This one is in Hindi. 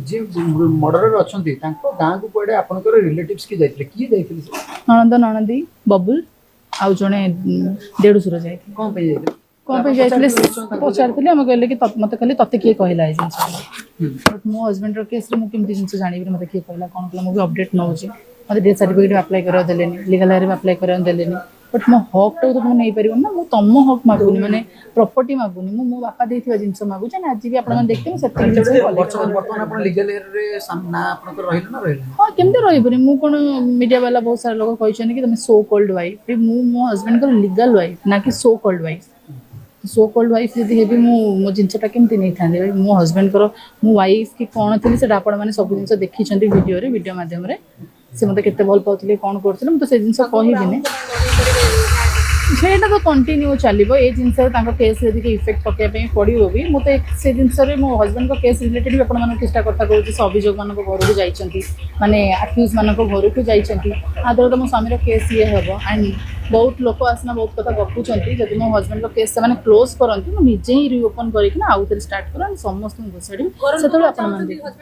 जे मर्डर अच्छी गाँ को कड़े आपंकर रिलेटिव्स किए जाते किए जाते नणंद नणंदी बबुल आउ जड़े देढ़शुर जाए कौन पे जाते कौन पे जाइए पचारि आम कहले कि मत कहले तते किए कहला ये जिन बट मो हजबैंड केस मुझे जिन जानी मत किए कहला कौन कहला मुझे अपडेट नौ मत डेथ सर्टिफिकेट अप्लाई कर लीगल हेयर अप्लाई कर बट मो हक टाक तो तुम नहीं पार ना मुझे तुम हक मागुनि माने प्रॉपर्टी मागुनि मो बापा देथिबा जिंस मागुचे ना आज भी आपन देखते मैं सेति बर्तमान आप लीगल हेयर रे ना आपन रहिल ना रहिल हाँ केमती रही मु कौन मीडिया वाला बहुत सारा लोग कहते कि तुम सो कॉल्ड वाइफ मु मो हजबैंड को लीगल वाइफ ना कि so called wife so called wife जब हेबी मो जिनटा केमती नहीं था मो हजबैंड को मो वाइफ कि कौन थी से आपण मैंने सब जिन देखी वीडियो माध्यम से मत के भल पाते कौन करते मुझे से जिन कहबिनी सेटा तो कंटिन्यू चलो ये जिनस केस यदि इफेक्ट पकड़ाई पड़ो भी मुझे से जिनस मो हजबैंड को केस रिलेटेड भी आप किसी कथा कहूँ से अभियोग मान घर को जाइए माने आक्यूज मान घर को जाइए आदर तो मो स्वामी केस ये हम एंड बहुत लोक आसना बहुत कथा गपुंट जब मो हजबैंड को केस से क्लोज करती मुझे ही रिओपन करके आउ थे स्टार्ट कर समस्त घोषाड़ी से